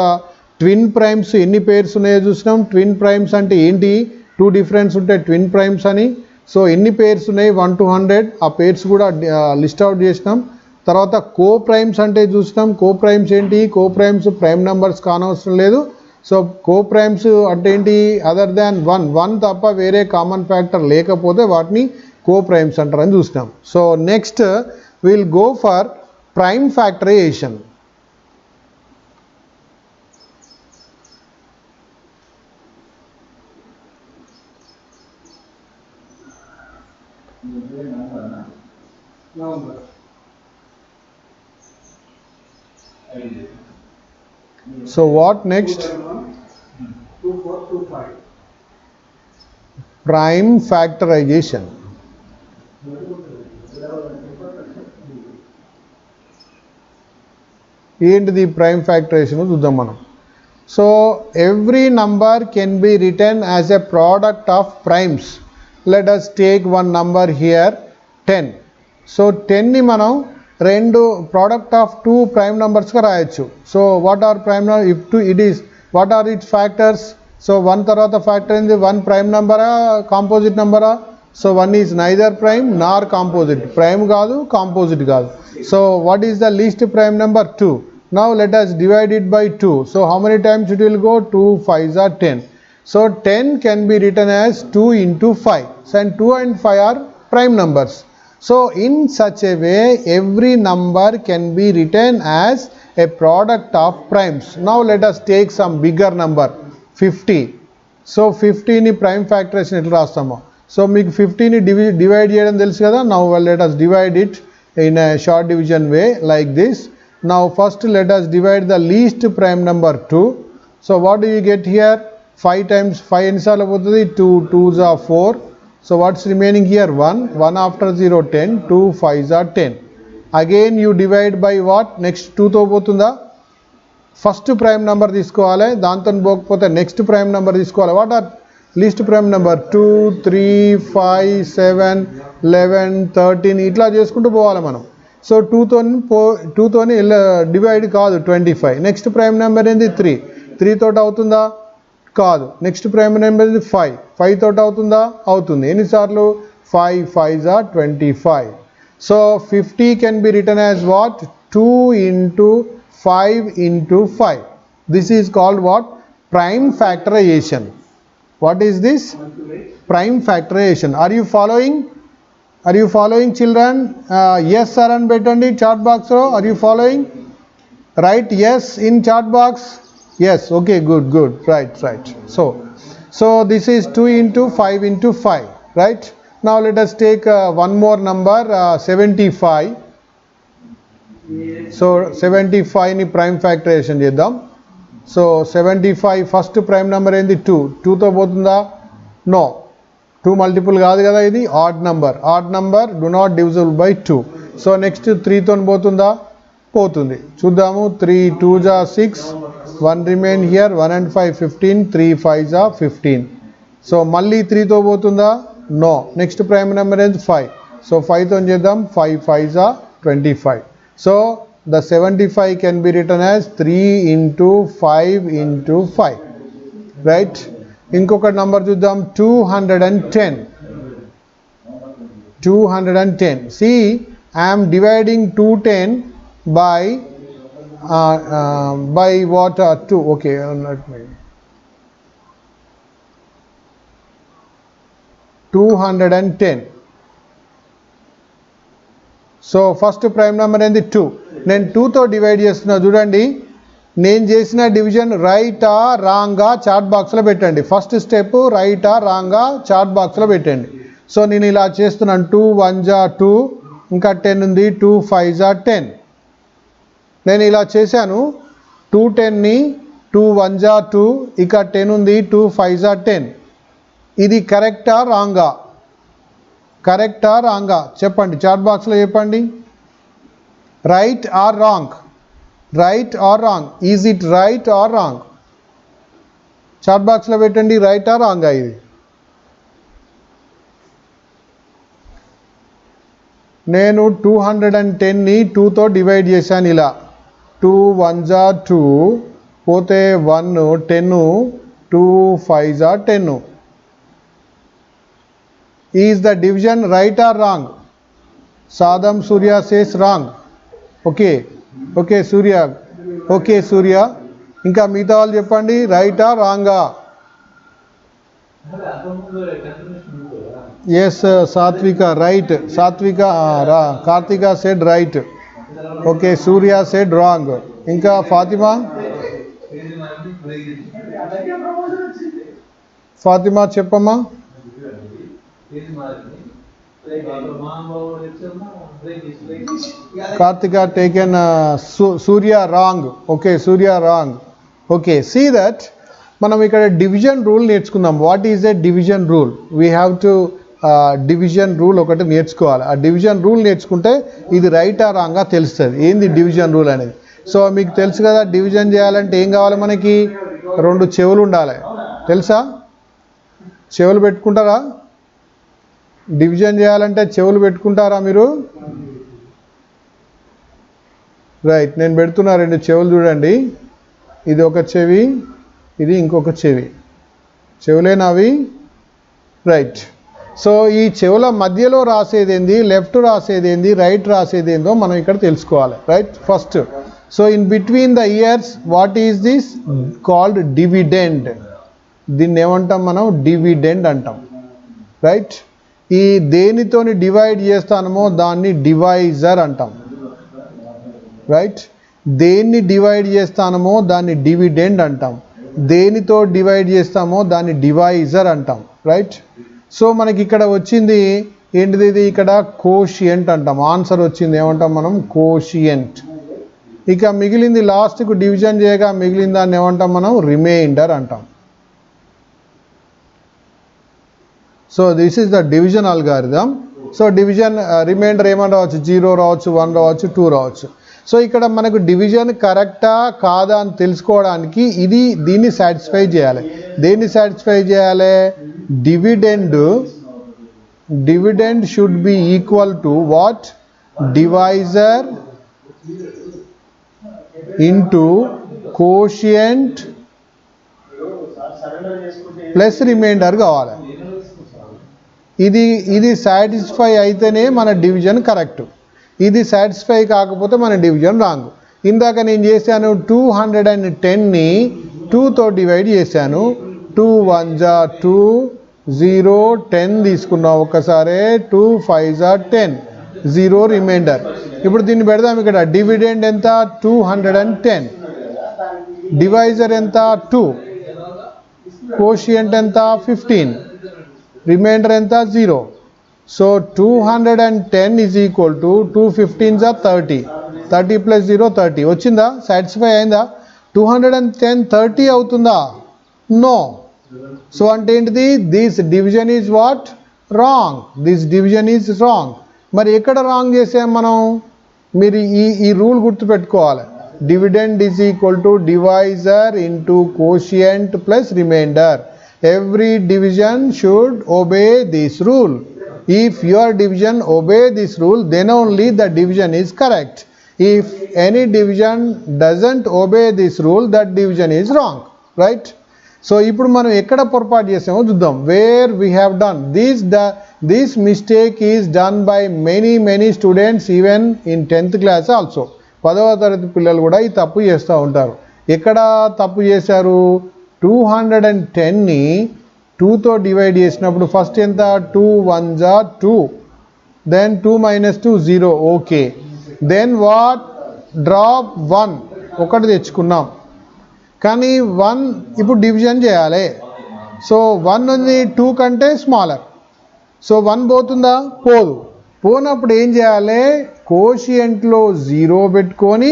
ట్విన్ ప్రైమ్స్ ఎన్ని పేర్స్ ఉన్నాయో చూసినాం. ట్విన్ ప్రైమ్స్ అంటే ఏంటి? 2 డిఫరెన్స్ ఉంటే ట్విన్ ప్రైమ్స్ అని. సో ఎన్ని పేర్స్ ఉన్నాయి? 1 to 100. ఆ పేర్స్ కూడా లిస్ట్ అవుట్ చేసినాం. తర్వాత కో ప్రైమ్స్ అంటే చూసినాం. కో ప్రైమ్స్ ఏంటి? కో ప్రైమ్స్ ప్రైమ్ నెంబర్స్ కానవసరం లేదు. సో కో ప్రైమ్స్ అంటే ఏంటి? అదర్ దాన్ 1 తప్ప వేరే కామన్ ఫ్యాక్టర్ లేకపోతే వాటిని కో ప్రైమ్స్ అంటారని చూసినాం. So next will go for prime factorization. So what next? Prime factorization. ఏంటిది ప్రైమ్ ఫ్యాక్టరైజేషన్ చూద్దాం మనం. So every number can be return as a product of primes. Let us take one number here 10. So 10ని మనం రెండు product of 2 prime నెంబర్స్గా రాయొచ్చు. So what are prime number? If 2 it is, what are its factors? So 1 తర్వాత factor ఏంది? 1 prime నెంబరా composite నెంబరా? So 1 is neither prime nor composite. Prime కాదు, composite కాదు. So what is the least prime number? 2. Now let us divide it by 2. So how many times it will go? 2 5s are 10. So 10 can be written as 2 into 5. So and 2 and 5 are prime numbers. So in such a way every number can be written as a product of primes. Now let us take some bigger number 50. So 50 ni prime factorization etla rastamo. So meeku 50 ni divide cheyadam telusu kada. Now let us divide it in a short division way like this. Now first let us divide the least prime number 2. So what do you get here? 5 times 5 ఎన్నిసార్లు పోతుంది? 2 2s are 4. So what's remaining here? 1. 1 after 0, 10. 2 5s are 10. Again you divide by what? Next 2 తో పోతుందా? First prime number తీసుకోవాలి, దాంతో పోకపోతే next prime number తీసుకోవాలి. What are least prime number? 2 3 5 7 11 13 ఇట్లా చేసుకుంటూ పోవాలి మనం. సో 2తోని డివైడ్ కాదు 25. నెక్స్ట్ ప్రైమ్ నెంబర్ ఏంది? 3. 3 తోటి అవుతుందా? కాదు. నెక్స్ట్ ప్రైమ్ నెంబర్ ఏంది? 5. 5 తోటి అవుతుందా? అవుతుంది. ఎన్నిసార్లు? 5 5s are 25. So 50 can be written as what? 2 into 5 into 5. This is called what? Prime factorization. What is this? Prime factorization. Are you following? Are you following, children? Yes sir and betandi chat box lo. Are you following? Write yes in chat box. Yes. Okay, good. Right. So this is 2 into 5 into 5. Right. Now let us take one more number, 75. So 75 ni prime factorization చేద్దాం. So 75 first prime number ఏంది? 2. 2 తో పోతుందా? No. 2 multiple కాదు కదా, ఇది odd number do not divisible by 2. So next 3 తో పోతుందా? పోతుంది. చూద్దాము. 3 2s are 6, 1 remain here, 1 and 5 15, 3 5s are 15. So మళ్ళీ 3 తో పోతుందా? నో. నెక్స్ట్ ప్రైమ్ నెంబర్ ఏంది? 5. సో 5 తో చేద్దాం. 5 5s are 25. So the 75 can be written as 3 into 5 into 5. Right? ఇంకొక నంబర్ చూద్దాం. 210. 210. See, I am dividing 210 by what? 2. Okay, let me. 210. So first prime number ఏంది? 2. నేను 2తో డివైడ్ చేస్తున్నా. చూడండి, నేను చేసిన డివిజన్ రైటా రాంగా చాట్ బాక్స్లో పెట్టండి. ఫస్ట్ స్టెప్ రైటా రాంగా చాట్ బాక్స్లో పెట్టండి. సో నేను ఇలా చేస్తున్నాను. 2 1s are 2, ఇంకా 10 ఉంది. 2 5s are 10. నేను ఇలా చేశాను. 210ని 2 1s are 2, ఇక 10 ఉంది. 2 5s are 10. ఇది కరెక్టా రాంగా? చెప్పండి, చాట్ బాక్స్లో చెప్పండి. Right or wrong? Is it right or wrong? Chat బాక్స్లో పెట్టండి. రైట్ ఆర్ రాంగా ఇది? నేను 210ని 2తో డివైడ్ చేశాను ఇలా. 2 1s are 2, పోతే 1 10, 2 5s are 10. Is the division right or wrong? Sadam Surya says wrong. Okay, Surya. ఇంకా మిగతా వాళ్ళు చెప్పండి, రైటా రాంగా? Yes Satvika, right. Karthika said right. Okay, Surya said wrong. ఇంకా ఫాతిమా చెప్పమ్మా. Kartika taken Surya wrong. Okay, Surya wrong. Okay, see that మనం ఇక్కడ డివిజన్ రూల్ నేర్చుకుందాం. What is a division rule? We have to division rule ఒకటి నేర్చుకోవాలి. ఆ డివిజన్ రూల్ నేర్చుకుంటే ఇది రైటా రాంగా తెలుస్తుంది, ఏంది డివిజన్ రూల్ అనేది. సో మీకు తెలుసు కదా, డివిజన్ చేయాలంటే ఏం కావాలి మనకి? 2 చెవులు ఉండాలి. తెలుసా? చెవులు పెట్టుకుంటారా? డివిజన్ చేయాలంటే చెవులు పెట్టుకుంటారా మీరు? రైట్, నేను పెడుతున్నా 2 చెవులు. చూడండి, ఇది ఒక చెవి, ఇది ఇంకొక చెవి. చెవులేనావి? రైట్. సో ఈ చెవుల మధ్యలో రాసేది ఏంది, లెఫ్ట్ రాసేది ఏంది, రైట్ రాసేది ఏందో మనం ఇక్కడ తెలుసుకోవాలి. Right, first. So in between the years what is this called? Dividend. దీన్ని ఏమంటాం మనం? డివిడెండ్ అంటాం. రైట్. ఈ దేనితోని డివైడ్ చేస్తామో దాన్ని డివైజర్ అంటాం. రైట్. దేన్ని డివైడ్ చేస్తామో దాన్ని డివిడెండ్ అంటాం. దేనితో డివైడ్ చేస్తామో దాన్ని డివైజర్ అంటాం. రైట్. సో మనకి ఇక్కడ వచ్చింది ఏంటిది? ఇది ఇక్కడ కోషియంట్ అంటాం. ఆన్సర్ వచ్చింది ఏమంటాం మనం? కోషియంట్. ఇక మిగిలింది లాస్ట్కు డివిజన్ చేయగా మిగిలిన దాన్ని ఏమంటాం మనం? రిమైండర్ అంటాం. So this is the division algorithm. So division remainder ఏమని రావచ్చు, 0 రావచ్చు, 1 రావచ్చు, 2 రావచ్చు. సో ఇక్కడ మనకు డివిజన్ కరెక్టా కాదా అని తెలుసుకోవడానికి దీన్ని సాటిస్ఫై చేయాలి. దేన్ని సాటిస్ఫై చేయాలి? Dividend should be equal to what? Divisor into quotient plus remainder కావాలి. ఇది సాటిస్ఫై అయితేనే మన డివిజన్ కరెక్ట్. ఇది సాటిస్ఫై కాకపోతే మన డివిజన్ రాంగ్. ఇందాక నేను చేశాను 210ని 2తో డివైడ్ చేశాను. 2 1 జా 2, 0 10 తీసుకున్నాం ఒకసారి, 2 5 జా 10, 0 రిమైండర్. ఇప్పుడు దీన్ని పెడదాం. ఇక్కడ డివిడెండ్ ఎంత? 210. డివైజర్ ఎంత? 2. కోషియంట్ ఎంత? 15. రిమైండర్ ఎంత? 0. సో 210 ఈజ్ ఈక్వల్ టు 2 15 జా 30. 30 ప్లస్ 0 30. వచ్చిందా? సాటిస్ఫై అయిందా? 210 30 అవుతుందా? నో. సో అంటే ఏంటిది? This division is what? Wrong. This division is wrong. మరి ఎక్కడ రాంగ్ చేసాం మనం? మీరు ఈ రూల్ గుర్తుపెట్టుకోవాలి. Dividend is equal to divisor into quotient plus remainder. Every division should obey this rule. If your division obey this rule, then only the division is correct. If any division doesn't obey this rule, that division is wrong. Right? So, ఇప్పుడు మనం ఎక్కడ పొరపాటు చేసామో చూద్దాం. Where we have done this mistake is done by many students even in 10th class also. 10వ తరగతి పిల్లలు కూడా ఈ తప్పు చేస్తూ ఉంటారు. ఎక్కడ తప్పు చేశారు? 210ని 2తో డివైడ్ చేసినప్పుడు ఫస్ట్ ఎంత? 2 1 జా 2, then 2 - 2 0. Okay, then what? Drop 1 ఒకటి తెచ్చుకున్నాం. కానీ 1 ఇప్పుడు డివిజన్ చేయాలి. సో 1 ఉంది 2 కంటే స్మాలర్. సో 1 పోతుందా? పోదు. పోనప్పుడు ఏం చేయాలి? కోషియంట్లో 0 పెట్టుకొని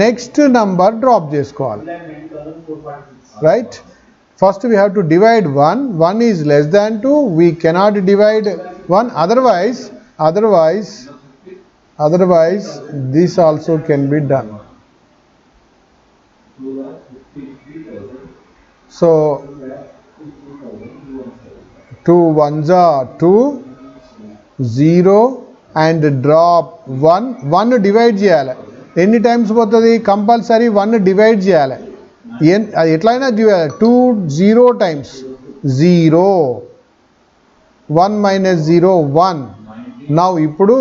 నెక్స్ట్ నంబర్ డ్రాప్ చేసుకోవాలి. Right? First we have to divide 1. 1 is less than 2. We cannot divide 1. Otherwise this also can be done. So 2 1 jaa 2, 0 and drop 1. 1 divide చేయాలి. ఎన్ని టైమ్స్ పోతుంది? కంపల్సరీ 1 డివైడ్ చేయాలి. ఎట్లయినా 2 0 టైమ్స్ 0, 1 - 0 1. నా ఇప్పుడు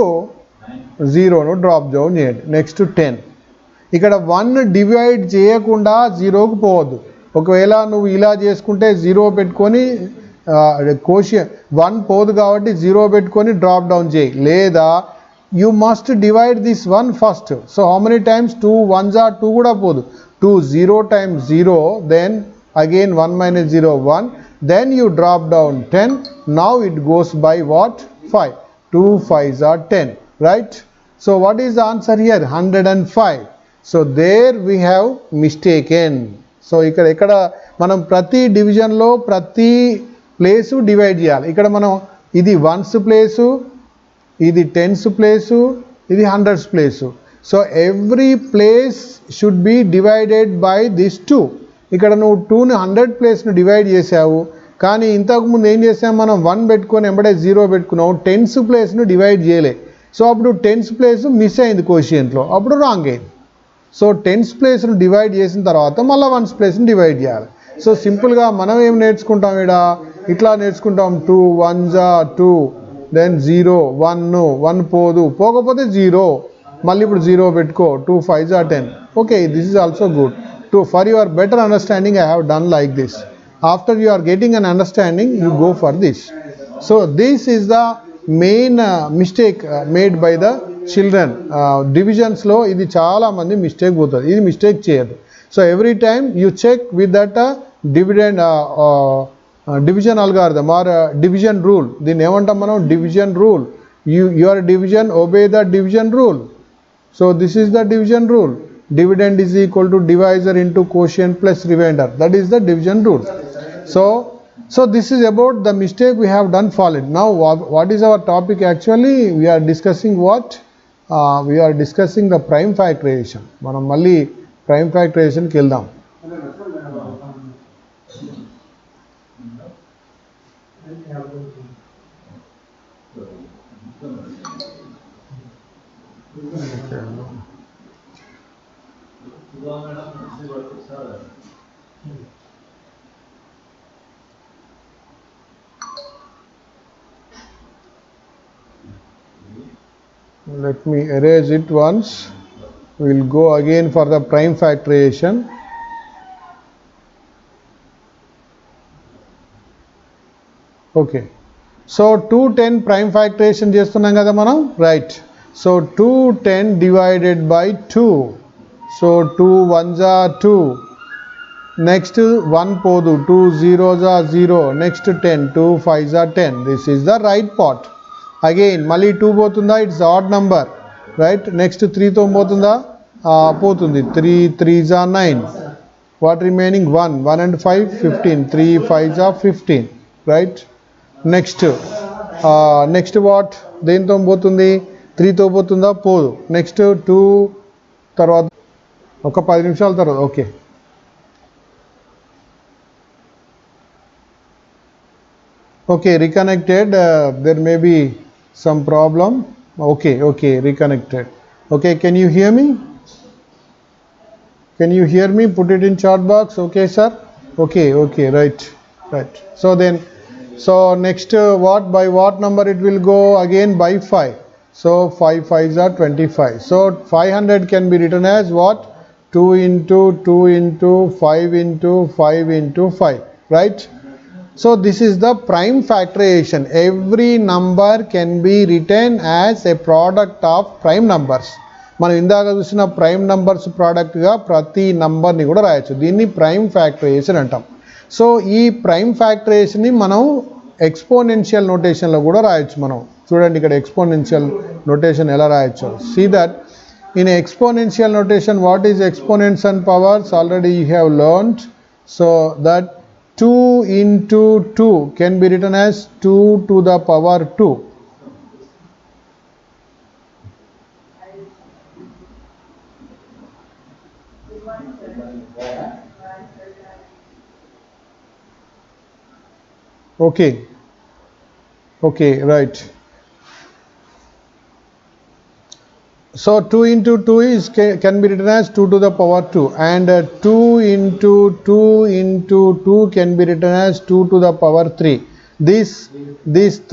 0ను డ్రాప్ డౌన్ చేయండి. Next 10. ఇక్కడ 1 డివైడ్ చేయకుండా 0కు పోవద్దు. ఒకవేళ నువ్వు ఇలా చేసుకుంటే 0 పెట్టుకొని కోషియన్ 1 పోదు కాబట్టి 0 పెట్టుకొని డ్రాప్ డౌన్ చేయి. లేదా you must divide this 1 first. So how many times? 2 1 jaa 2 కూడా పోదు. 2 0 times 0, then again 1 - 0 1, then you drop down 10. Now it goes by what? 5. 2 5 jaa 10. Right? So what is the answer here? 105. So there we have mistaken. So ఇక్కడ మనం ప్రతి డివిజన్లో ప్రతి place divide చేయాలి. ఇక్కడ మనం ఇది 1s ప్లేసు, ఇది 10s ప్లేసు, ఇది 100s place. So every place should be divided by this 2. ఇక్కడ నువ్వు 2ని 100 ప్లేస్ను డివైడ్ చేసావు. కానీ ఇంతకుముందు ఏం చేసాము మనం? 1 పెట్టుకొని ఎంబడే 0 పెట్టుకున్నావు. 10s ప్లేస్ను డివైడ్ చేయలే. సో అప్పుడు 10s ప్లేస్ మిస్ అయింది కోషియంట్లో, అప్పుడు రాంగ్ అయింది. సో 10s ప్లేస్ను డివైడ్ చేసిన తర్వాత మళ్ళీ 1s ప్లేస్ను డివైడ్ చేయాలి. సో సింపుల్గా మనం ఏం నేర్చుకుంటాం? ఇట్లా నేర్చుకుంటాం. 2 1 జా 2, దెన్ 0 1 పోదు, పోకపోతే 0, మళ్ళీ ఇప్పుడు 0 పెట్టుకో. 2 5 జా 10. Okay, this is also good. For your better understanding, I have done like this. After you are getting an understanding, you go for this. So this is the main mistake made by the children. Divisions lo idi chaala mandi mistake potadi. Idi mistake cheyadu. So every time you check with that dividend division algorithm or division rule. Din emantam manam? Division rule. Your division obey the division rule. So this is the division rule. Dividend is equal to divisor into quotient plus remainder. That is the division rule. So So this is about the mistake we have done fallen. Now what is our topic actually? We are discussing what? We are discussing the prime factorization. మనం మళ్ళీ prime factorization కి వెళ్దాం. Let me erase it once. We will go again for the prime factorization. Okay. So 210 prime factorization చేస్తున్నాం కదా మనం, right? So 210 divided by 2. So 2 ones are 2. Next 1 podu, 2 zeros are 0. Next 10, 2 5s are 10. This is the right part. Again మళ్ళీ 2 పోతుందా, it's odd number, right? Next 3 తో పోతుందా, పోతుంది. 3 3s are 9. What remaining? 1 1 and 5 15. 3 5s are 15, right? Next what, దేంతో పోతుంది? 3 తో పోతుందా, పోదు. నెక్స్ట్ 2 తర్వాత ఒక 10 నిమిషాల తర్వాత. Okay, okay, reconnected. There may be some problem. Okay, reconnected. Okay, can you hear me? Can you hear me? Put it in chat box. Okay sir. Okay, right. So next what, by what number it will go? Again by 5. So 5 5s are 25. So 500 can be written as what? 2 into 2 into 5 into 5 into 5, right? So this is the prime factorization. Every number can be written as a product of prime numbers. మనం ఇందాక చూసిన prime numbers ప్రోడక్ట్గా ప్రతి నంబర్ని కూడా రాయొచ్చు. దీన్ని prime factorisation అంటాం. So ఈ ప్రైమ్ ఫ్యాక్టరైజేషన్ని మనం ఎక్స్పోనెన్షియల్ నోటేషన్లో కూడా రాయొచ్చు. మనం చూడండి ఇక్కడ ఎక్స్పోనెన్షియల్ నోటేషన్ ఎలా రాయొచ్చు. See that in exponential notation what is exponents and powers already you have learned. So that 2 into 2 can be written as 2 to the power 2. Okay, right. So 2 into 2 can be written as 2 to the power 2, and 2 into 2 into 2 can be written as 2 to the power 3. This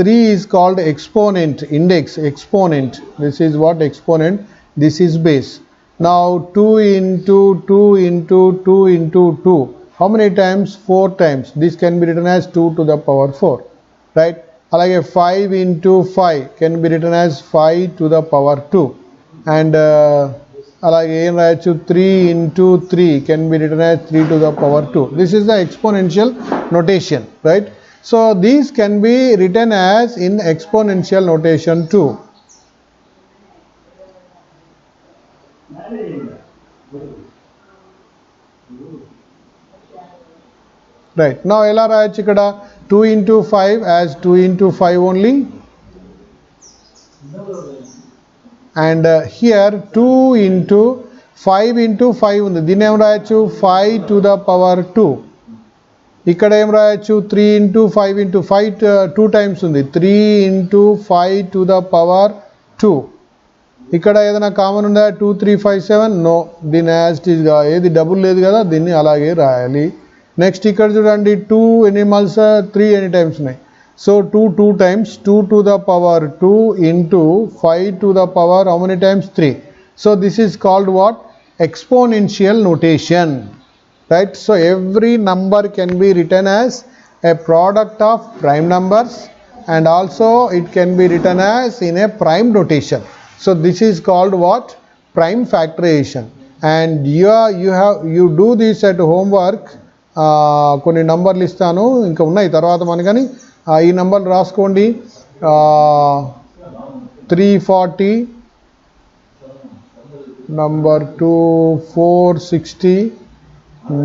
3 is called exponent, index exponent. This is what exponent, this is base. Now 2 into 2 into 2 into 2, how many times? 4 times. This can be written as 2 to the power 4, right? Alage 5 into 5 can be written as 5 to the power 2. And అలాగే ఏం రాయొచ్చు? 3 into 3 can be written as 3 to the power 2. This is the exponential notation, right? So these can be written as in exponential notation too. Right, now ఎలా రాయొచ్చు ఇక్కడ? 2 into 5 as 2 into 5 only. And here 2 into 5 into 5 ఉంది. దీన్ని ఏం రాయొచ్చు? 5 to the power 2. ఇక్కడ ఏం రాయొచ్చు? 3 into 5 into 5 2 times ఉంది. 3 into 5 to the power 2. ఇక్కడ ఏదైనా కామన్ ఉందా? 2 3 5 7. నో, దీన్ని యాజ్ ఇట్ ఈజ్ గా, ఏది డబుల్ లేదు కదా, దీన్ని అలాగే రాయాలి. నెక్స్ట్ ఇక్కడ చూడండి, 2 ఎనిమల్స్ 3 ఎనీ టైమ్స్ ఉన్నాయి. So 2 times 2 to the power 2 into 5 to the power how many times? 3. So this is called what? Exponential notation, right? So every number can be written as a product of prime numbers, and also it can be written as in a prime notation. So this is called what? Prime factorization. And you do this at homework. కొన్ని నంబర్లు ఇస్తాను, ఇంకా ఉన్నాయి తర్వాత మనకని. ఈ నంబర్లు రాసుకోండి. 340, number 2 460,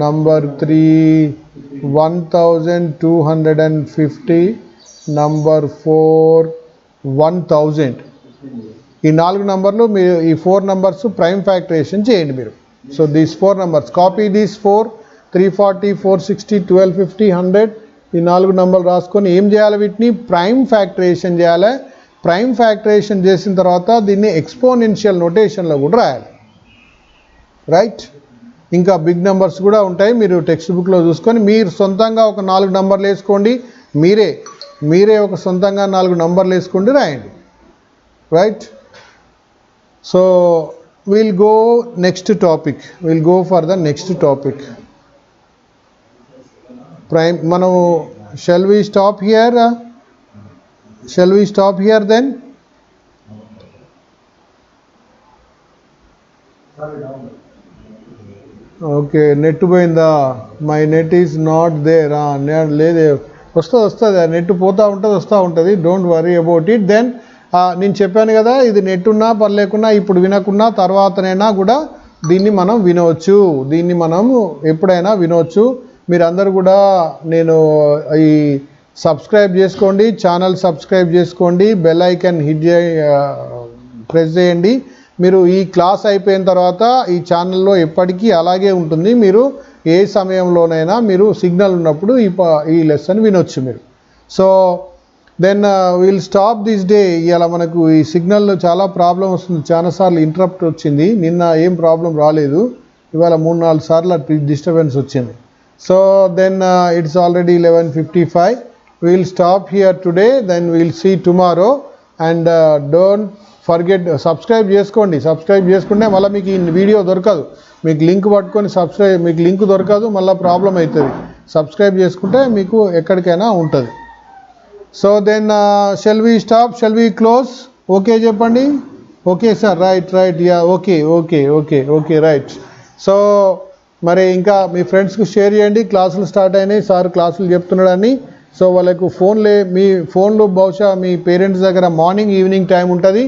number 3 1250, number 4 1000. ఈ 4 నంబర్లు మీరు ఈ 4 నంబర్స్ ప్రైమ్ ఫ్యాక్టరేషన్ చేయండి మీరు. So these 4 numbers copy these 4 340 460 1250 100 ఈ 4 నంబర్లు రాసుకొని ఏం చేయాలి, వీటిని ప్రైమ్ ఫ్యాక్టరేషన్ చేయాలి. ప్రైమ్ ఫ్యాక్టరేషన్ చేసిన తర్వాత దీన్ని ఎక్స్పోనెన్షియల్ నోటేషన్లో కూడా రాయాలి. రైట్, ఇంకా బిగ్ నెంబర్స్ కూడా ఉంటాయి, మీరు టెక్స్ట్ బుక్లో చూసుకొని మీరు సొంతంగా ఒక 4 నంబర్లు వేసుకోండి. మీరే ఒక సొంతంగా 4 నంబర్లు వేసుకోండి, రాయండి. Right, so will go next topic, will go for the next topic. Prime మనము shall we stop here then? Okay, net పోయిందా? My net is not there. లేదే, వస్తుంది నెట్ పోతూ ఉంటుంది, వస్తూ ఉంటుంది. Don't worry about it. Then నేను చెప్పాను కదా, ఇది నెట్ ఉన్నా పర్లేకున్నా ఇప్పుడు వినకున్నా తర్వాతనైనా కూడా దీన్ని మనం వినవచ్చు, దీన్ని మనం ఎప్పుడైనా వినవచ్చు. మీరందరూ కూడా నేను ఈ సబ్స్క్రైబ్ చేసుకోండి, ఛానల్ సబ్స్క్రైబ్ చేసుకోండి, బెల్ ఐకాన్ ప్రెస్ చేయండి. మీరు ఈ క్లాస్ అయిపోయిన తర్వాత ఈ ఛానల్లో ఎప్పటికీ అలాగే ఉంటుంది. మీరు ఏ సమయంలోనైనా మీరు సిగ్నల్ ఉన్నప్పుడు ఈ లెసన్ వినొచ్చు మీరు. So then will stop this day. ఇలా మనకు ఈ సిగ్నల్లో చాలా ప్రాబ్లం వస్తుంది, చాలాసార్లు ఇంటరప్ట్ వచ్చింది. నిన్న ఏం ప్రాబ్లం రాలేదు, ఇవాళ 3-4 సార్లు డిస్టర్బెన్స్ వచ్చింది. So then it's already 11:55. Will stop here today, then will see tomorrow. And don't forget, subscribe చేసుకోండి. సబ్స్క్రైబ్ చేసుకుంటే మళ్ళీ మీకు ఈ వీడియో దొరకదు, మీకు లింక్ పట్టుకొని మీకు లింక్ దొరకదు, మళ్ళీ ప్రాబ్లం అవుతుంది. సబ్స్క్రైబ్ చేసుకుంటే మీకు ఎక్కడికైనా ఉంటుంది. So then shall we stop, shall we close? Okay చెప్పండి. Okay sir, right yeah, okay right. So మరి ఇంకా మీ ఫ్రెండ్స్కి షేర్ చేయండి. క్లాసులు స్టార్ట్ అయినాయి, సార్ క్లాసులు చెప్తున్నాడని. సో వాళ్ళకు మీ ఫోన్లు బహుశా మీ పేరెంట్స్ దగ్గర మార్నింగ్ ఈవినింగ్ టైం ఉంటుంది.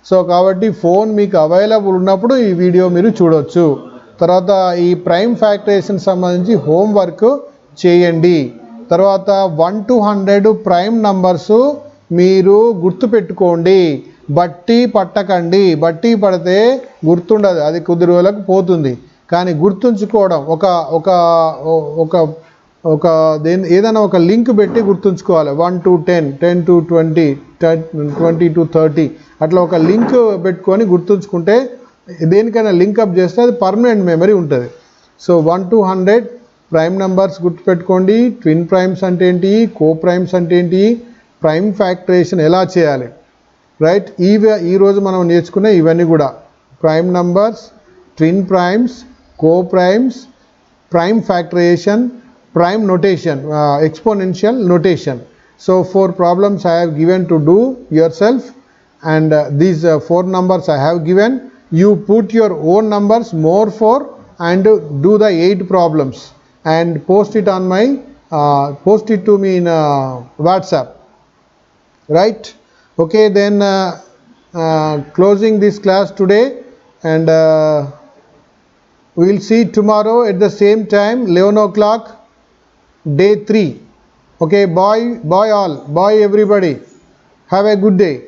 సో కాబట్టి ఫోన్ మీకు అవైలబుల్ ఉన్నప్పుడు ఈ వీడియో మీరు చూడవచ్చు. తర్వాత ఈ ప్రైమ్ ఫ్యాక్టరేషన్ సంబంధించి హోంవర్క్ చేయండి. తర్వాత 1 to 100 ప్రైమ్ నంబర్స్ మీరు గుర్తుపెట్టుకోండి, బట్టి పట్టకండి. బట్టి పడితే గుర్తుండదు, అది కొద్ది రోజులకు పోతుంది. కానీ గుర్తుంచుకోవడం ఒక ఏదైనా ఒక లింక్ పెట్టి గుర్తుంచుకోవాలి. 1 to 10, 10 to 20, 20 to 30 అట్లా ఒక లింక్ పెట్టుకొని గుర్తుంచుకుంటే దేనికైనా లింకప్ చేస్తే అది పర్మనెంట్ మెమరీ ఉంటుంది. సో 1 to 100 ప్రైమ్ నెంబర్స్ గుర్తుపెట్టుకోండి. ట్విన్ ప్రైమ్స్ అంటే ఏంటి, కో ప్రైమ్స్ అంటే ఏంటి, ప్రైమ్ ఫ్యాక్టరేషన్ ఎలా చేయాలి. రైట్, ఈరోజు మనం నేర్చుకునే ఇవన్నీ కూడా prime numbers, twin primes, co primes, prime factorisation, prime notation, exponential notation. So 4 problems I have given to do yourself, and these 4 numbers I have given. You put your own numbers more for and do the 8 problems and post it to me in WhatsApp. Right, okay, then closing this class today, and we will see tomorrow at the same time 11 o'clock, day 3. Okay, bye all, bye everybody, have a good day.